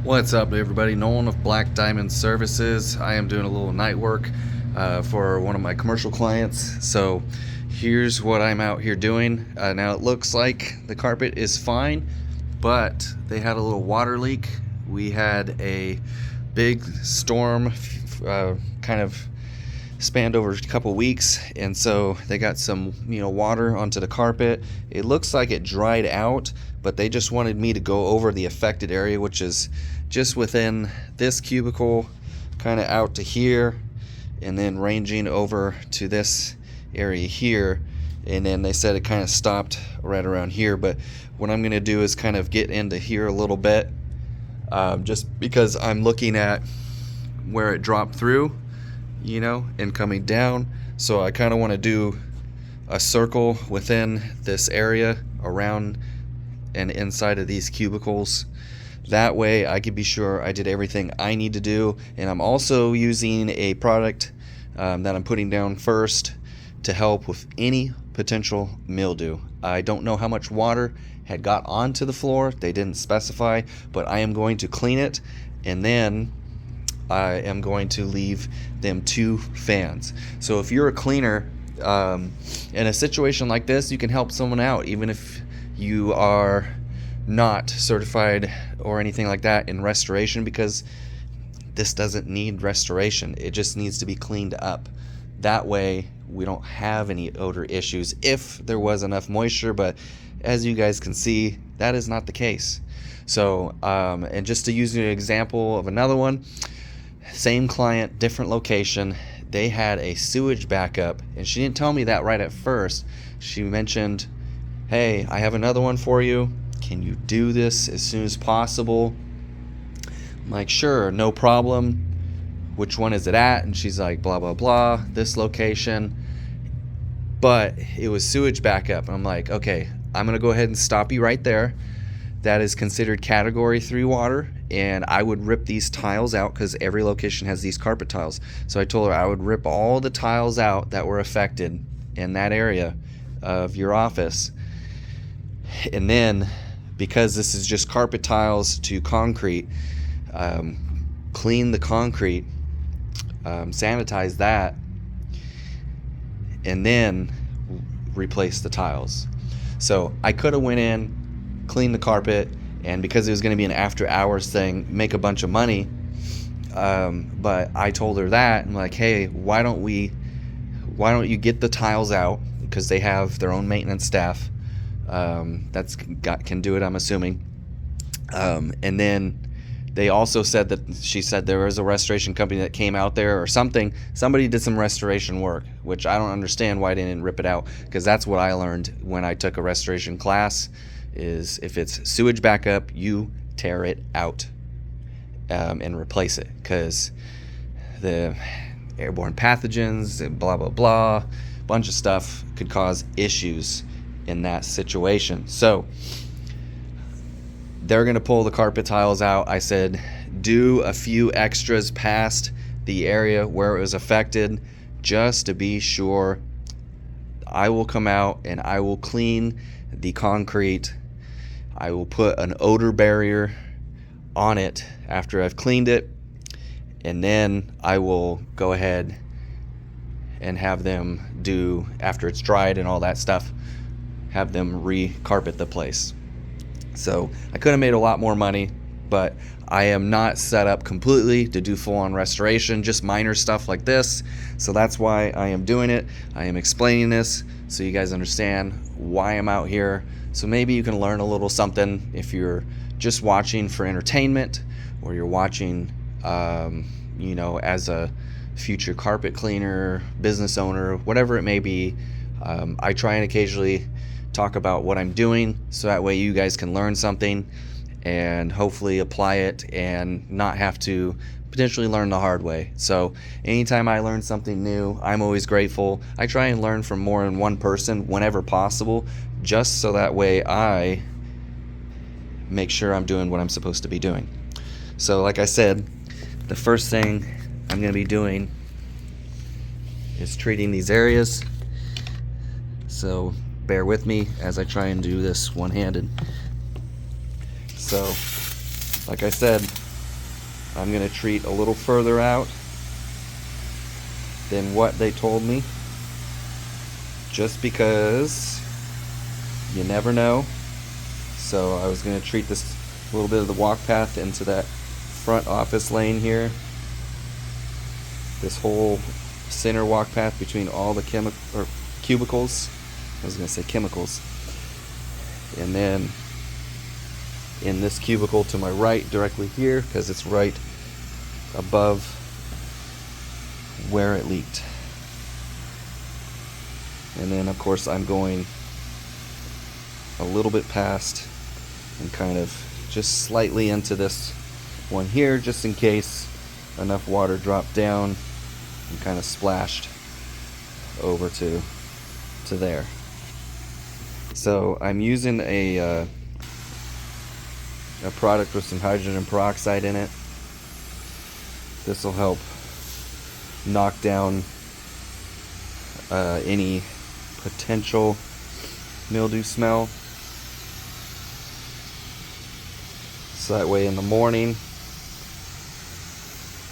What's up, everybody? Nolan of Black Diamond Services. I am doing a little night work for one of my commercial clients. So here's what I'm out here doing. Now it looks like the carpet is fine, but they had a little water leak. We had a big storm kind of spanned over a couple weeks, and so they got some water onto the carpet. It looks like it dried out, but they just wanted me to go over the affected area, which is just within this cubicle, kind of out to here, and then ranging over to this area here. And then they said it kind of stopped right around here, but what I'm going to do is kind of get into here a little bit, just because I'm looking at where it dropped through, and coming down. So I kind of want to do a circle within this area around and inside of these cubicles. That way I can be sure I did everything I need to do. And I'm also using a product that I'm putting down first to help with any potential mildew. I don't know how much water had got onto the floor. They didn't specify, but I am going to clean it, and then I am going to leave them 2 fans. So if you're a cleaner, in a situation like this, you can help someone out, even if you are not certified or anything like that in restoration, because this doesn't need restoration. It just needs to be cleaned up. That way we don't have any odor issues if there was enough moisture, but as you guys can see, that is not the case. So and just to use an example of another one, same client, different location, they had a sewage backup, and she didn't tell me that right at first. She mentioned, hey, I have another one for you. Can you do this as soon as possible? I'm like, sure, no problem. Which one is it at? And she's like, blah, blah, blah, this location. But it was sewage backup. And I'm like, okay, I'm going to go ahead and stop you right there. That is considered category 3 water. And I would rip these tiles out, because every location has these carpet tiles. So I told her I would rip all the tiles out that were affected in that area of your office. And then, because this is just carpet tiles to concrete, clean the concrete, sanitize that, and then replace the tiles. So I could have went in, cleaned the carpet, and because it was going to be an after hours thing, make a bunch of money, but I told her that, I'm like, hey, why don't you get the tiles out, because they have their own maintenance staff can do it, I'm assuming. And then they also said that she said there was a restoration company that came out there or something. Somebody did some restoration work, which I don't understand why they didn't rip it out, because that's what I learned when I took a restoration class, is if it's sewage backup, you tear it out and replace it, because the airborne pathogens and blah, blah, blah, bunch of stuff could cause issues in that situation. So they're going to pull the carpet tiles out. I said, do a few extras past the area where it was affected, just to be sure. I will come out and I will clean the concrete. I will put an odor barrier on it after I've cleaned it, and then I will go ahead and have them do, after it's dried and all that stuff, have them re-carpet the place. So I could have made a lot more money, but I am not set up completely to do full-on restoration, just minor stuff like this. So that's why I am doing it. I am explaining this so you guys understand why I'm out here. So maybe you can learn a little something if you're just watching for entertainment, or you're watching as a future carpet cleaner, business owner, whatever it may be. I try and occasionally talk about what I'm doing, so that way you guys can learn something and hopefully apply it and not have to potentially learn the hard way. So anytime I learn something new, I'm always grateful. I try and learn from more than one person whenever possible, just so that way I make sure I'm doing what I'm supposed to be doing. So like I said, the first thing I'm going to be doing is treating these areas. So bear with me as I try and do this one-handed. So like I said, I'm going to treat a little further out than what they told me, just because you never know. So I was going to treat this little bit of the walk path into that front office lane here, this whole center walk path between all the cubicles. I was going to say chemicals. And then in this cubicle to my right, directly here, because it's right above where it leaked. And then of course I'm going a little bit past and kind of just slightly into this one here, just in case enough water dropped down and kind of splashed over to there. So I'm using a product with some hydrogen peroxide in it. This will help knock down any potential mildew smell. So that way in the morning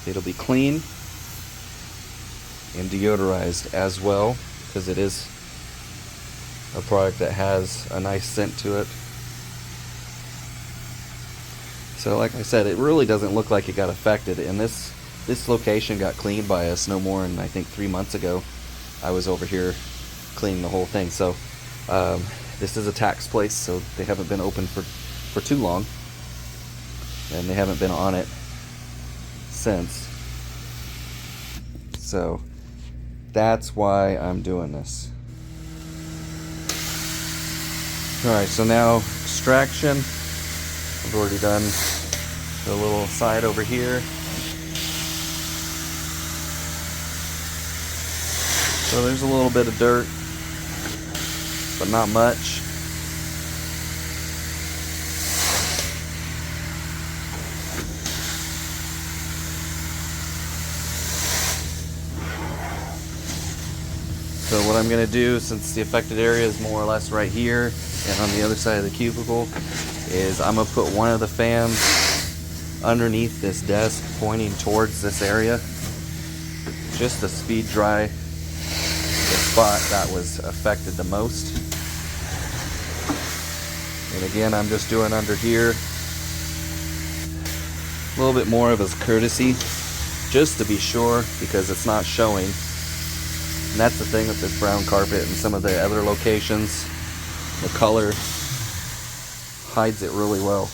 it'll be clean and deodorized as well, because it is a product that has a nice scent to it. So like I said, it really doesn't look like it got affected, and this location got cleaned by us no more than I think 3 months ago. I was over here cleaning the whole thing. So this is a tax place, so they haven't been open for too long, and they haven't been on it since. So that's why I'm doing this. Alright, so now extraction. I've already done the little side over here. So there's a little bit of dirt, but not much. So what I'm going to do, since the affected area is more or less right here and on the other side of the cubicle, is I'm going to put one of the fans underneath this desk pointing towards this area, just to speed dry the spot that was affected the most. And again, I'm just doing under here a little bit more of a courtesy, just to be sure, because it's not showing. And that's the thing with this brown carpet and some of the other locations, the color hides it really well.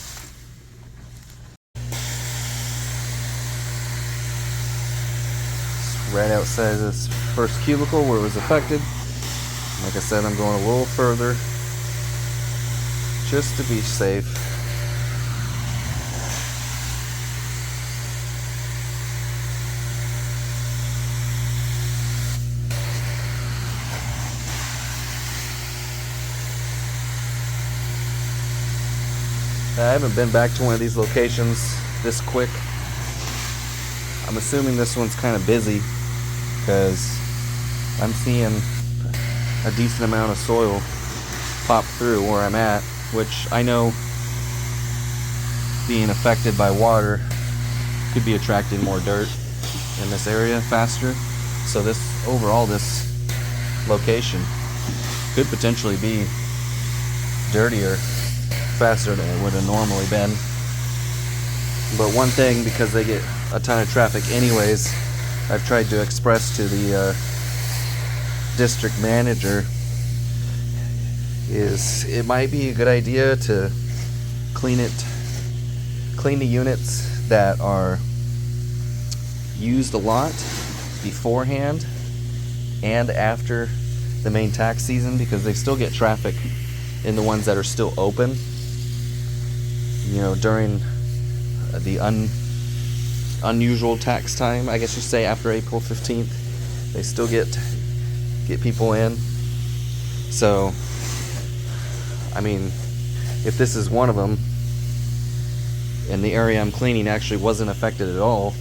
It's right outside this first cubicle where it was affected. Like I said, I'm going a little further just to be safe. I haven't been back to one of these locations this quick. I'm assuming this one's kind of busy, because I'm seeing a decent amount of soil pop through where I'm at, which I know, being affected by water, could be attracting more dirt in this area faster. So this location could potentially be dirtier faster than it would have normally been. But one thing, because they get a ton of traffic anyways, I've tried to express to the district manager, is it might be a good idea to clean the units that are used a lot beforehand and after the main tax season, because they still get traffic in the ones that are still open. You know, during the unusual tax time, I guess you say, after April 15th, they still get people in. So, I mean, if this is one of them, and the area I'm cleaning actually wasn't affected at all,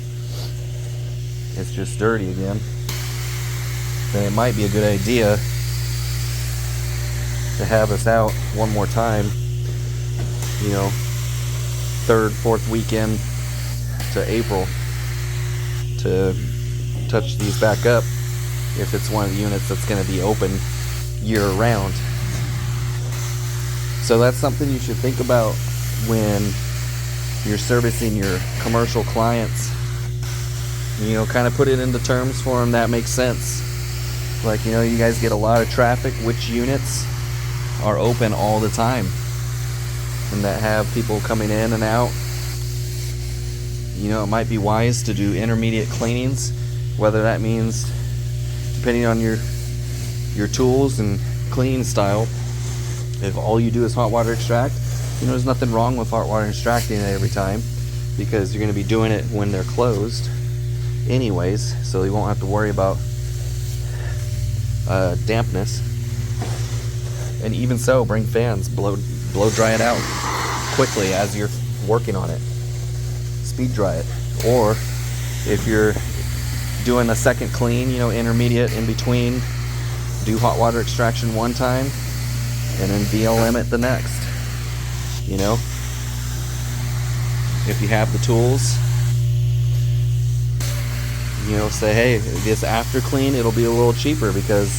it's just dirty again, then it might be a good idea to have us out one more time, you know, third, fourth weekend to April to touch these back up if it's one of the units that's going to be open year round. So that's something you should think about when you're servicing your commercial clients. You know, kind of put it into terms for them that makes sense. Like, you know, you guys get a lot of traffic. Which units are open all the time and that have people coming in and out? You know, it might be wise to do intermediate cleanings, whether that means, depending on your tools and cleaning style, if all you do is hot water extract, you know, there's nothing wrong with hot water extracting it every time, because you're going to be doing it when they're closed anyways, so you won't have to worry about dampness. And even so, bring fans, blow dry it out quickly as you're working on it. Speed dry it. Or if you're doing a second clean, you know, intermediate in between, do hot water extraction one time and then VLM it the next. You know, if you have the tools, you know, say, hey, this after clean, it'll be a little cheaper because,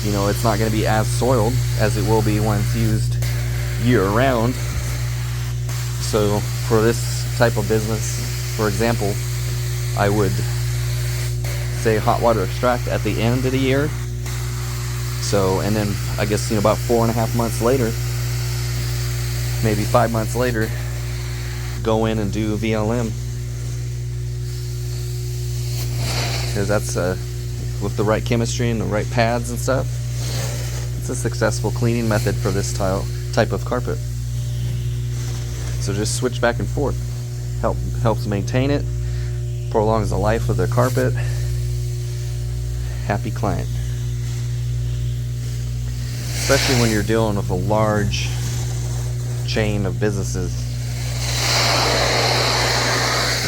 you know, it's not going to be as soiled as it will be when it's used year round. So for this type of business, for example, I would say hot water extract at the end of the year. So, and then I guess, you know, about 4.5 months later, maybe 5 months later, go in and do VLM. Because that's with the right chemistry and the right pads and stuff, it's a successful cleaning method for this type of carpet. So just switch back and forth. Helps maintain it, prolongs the life of the carpet. Happy client. Especially when you're dealing with a large chain of businesses,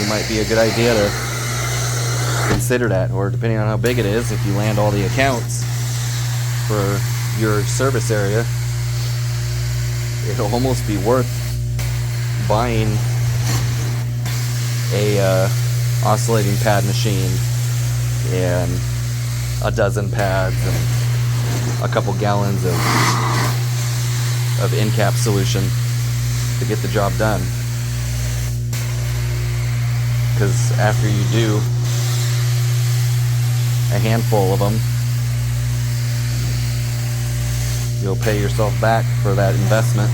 it might be a good idea to consider that, or depending on how big it is, if you land all the accounts for your service area, it'll almost be worth buying a oscillating pad machine and a dozen pads and a couple gallons of in-cap solution to get the job done. Because after you do a handful of them, you'll pay yourself back for that investment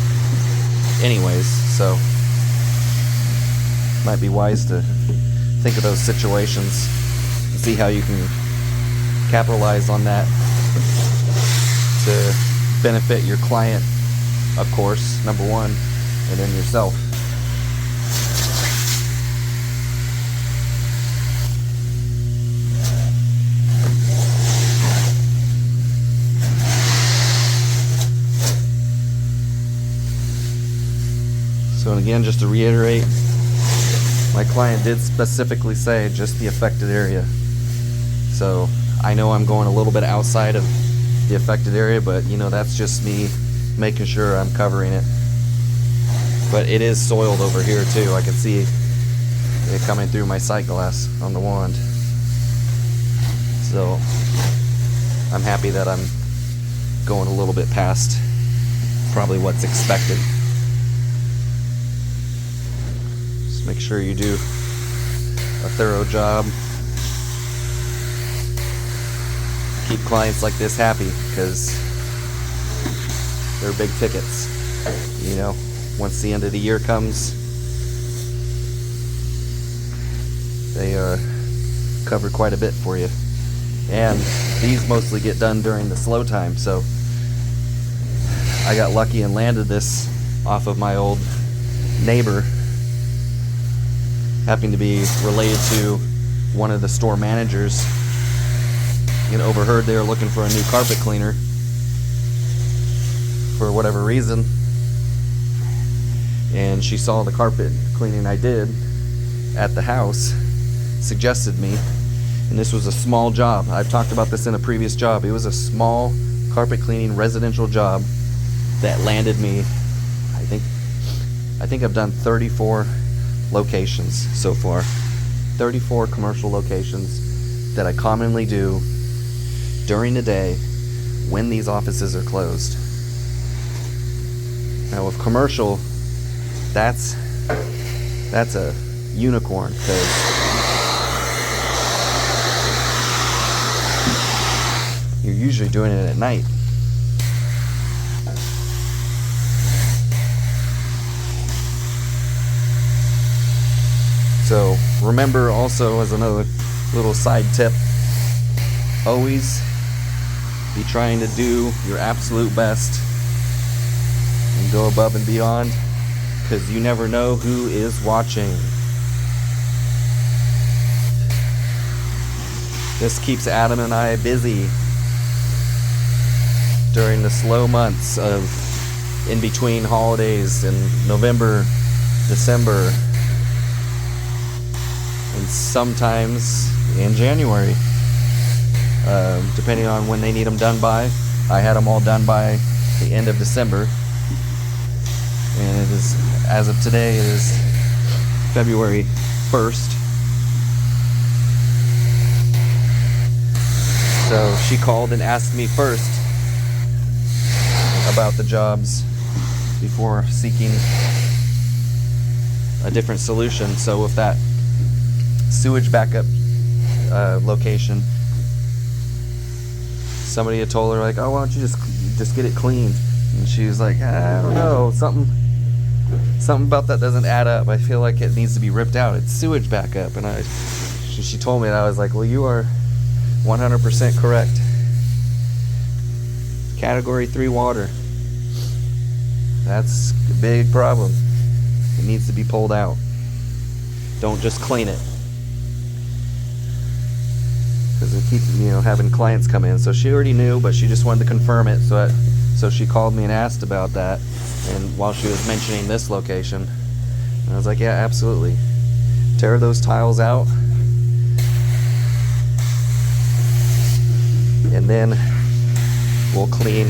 anyways. So might be wise to think of those situations and see how you can capitalize on that to benefit your client, of course, number one, and then yourself. So, and again, just to reiterate, my client did specifically say just the affected area. So I know I'm going a little bit outside of the affected area, but you know, that's just me making sure I'm covering it. But it is soiled over here too. I can see it coming through my sight glass on the wand. So I'm happy that I'm going a little bit past probably what's expected. Just make sure you do a thorough job. Keep clients like this happy, because they're big tickets. You know, once the end of the year comes, they cover quite a bit for you. And these mostly get done during the slow time, so I got lucky and landed this off of my old neighbor, happened to be related to one of the store managers, and overheard they were looking for a new carpet cleaner for whatever reason, and she saw the carpet cleaning I did at the house, suggested me, and this was a small job. I've talked about this in a previous job. It was a small carpet cleaning residential job that landed me, I think I've done 34 locations so far. 34 commercial locations that I commonly do during the day when these offices are closed. Now with commercial, that's a unicorn, because you're usually doing it at night. So remember, also, as another little side tip, always be trying to do your absolute best and go above and beyond, because you never know who is watching. This keeps Adam and I busy during the slow months of in between holidays in November, December, and sometimes in January, depending on when they need them done by. I had them all done by the end of December, and it is, as of today, it is February 1st. So she called and asked me first about the jobs before seeking a different solution. So with that sewage backup location, somebody had told her, like, oh, why don't you just get it cleaned? And she was like, I don't know, something about that doesn't add up. I feel like it needs to be ripped out. It's sewage backup. And she told me, and I was like, well, you are 100% correct. Category 3 water. That's a big problem. It needs to be pulled out. Don't just clean it. Because we keep, having clients come in. So she already knew, but she just wanted to confirm it. So she called me and asked about that. And while she was mentioning this location, and I was like, yeah, absolutely. Tear those tiles out. And then we'll clean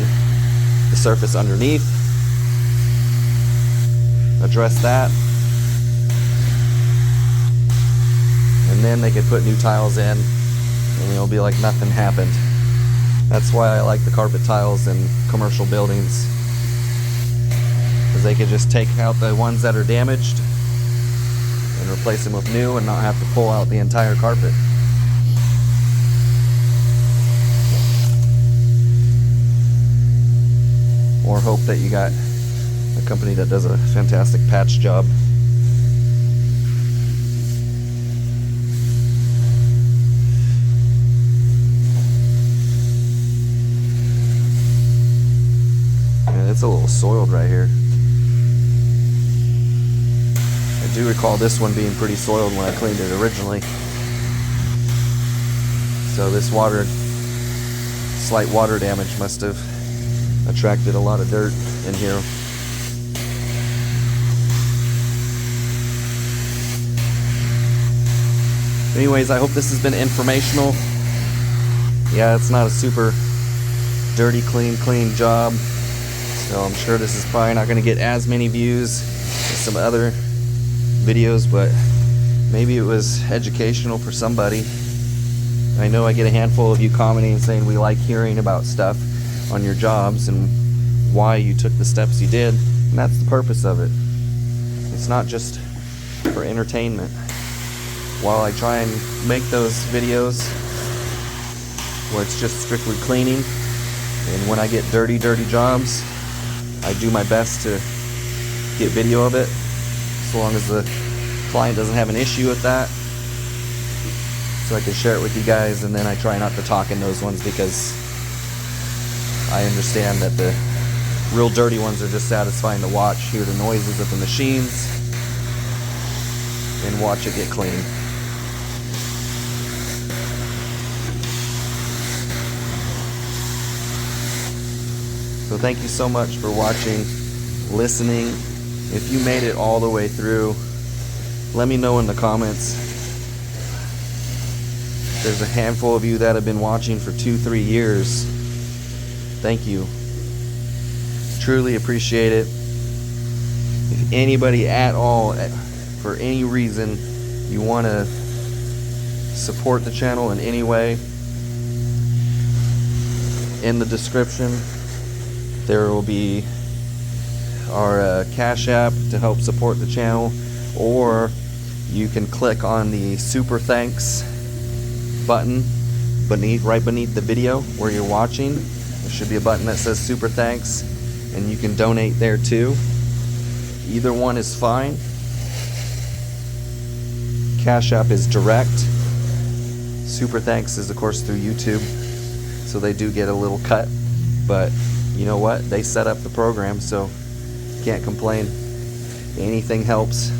the surface underneath. Address that. And then they could put new tiles in, and it'll be like nothing happened. That's why I like the carpet tiles in commercial buildings, because they could just take out the ones that are damaged and replace them with new and not have to pull out the entire carpet. Or hope that you got a company that does a fantastic patch job. It's a little soiled right here. I do recall this one being pretty soiled when I cleaned it originally. So this slight water damage must have attracted a lot of dirt in here. Anyways, I hope this has been informational. Yeah, it's not a super dirty, clean job. So I'm sure this is probably not going to get as many views as some other videos, but maybe it was educational for somebody. I know I get a handful of you commenting and saying we like hearing about stuff on your jobs and why you took the steps you did, and that's the purpose of it. It's not just for entertainment. While I try and make those videos where it's just strictly cleaning, and when I get dirty jobs, I do my best to get video of it, so long as the client doesn't have an issue with that, so I can share it with you guys. And then I try not to talk in those ones, because I understand that the real dirty ones are just satisfying to watch, hear the noises of the machines, and watch it get clean. So thank you so much for watching, listening. If you made it all the way through, let me know in the comments. There's a handful of you that have been watching for 2-3 years. Thank you. Truly appreciate it. If anybody at all for any reason you want to support the channel in any way, in the description there will be our Cash App to help support the channel, or you can click on the Super Thanks button right beneath the video where you're watching. There should be a button that says Super Thanks, and you can donate there too. Either one is fine. Cash App is direct. Super Thanks is of course through YouTube, so they do get a little cut, but you know what? They set up the program, so can't complain. Anything helps.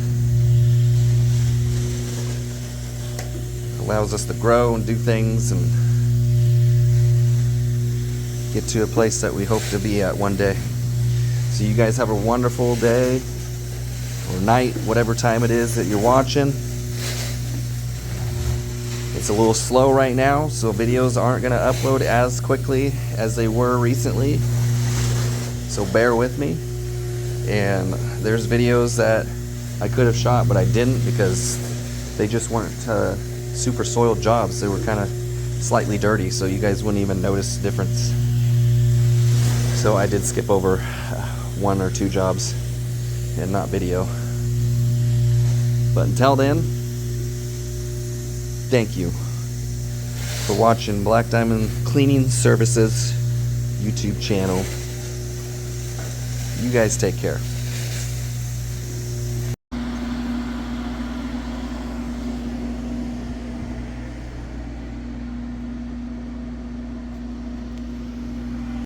Allows us to grow and do things and get to a place that we hope to be at one day. So you guys have a wonderful day or night, whatever time it is that you're watching. It's a little slow right now, so videos aren't going to upload as quickly as they were recently. So bear with me. And there's videos that I could have shot, but I didn't because they just weren't super soiled jobs. They were kind of slightly dirty, so you guys wouldn't even notice the difference. So I did skip over 1 or 2 jobs and not video. But until then, thank you for watching Black Diamond Cleaning Services YouTube channel. You guys take care.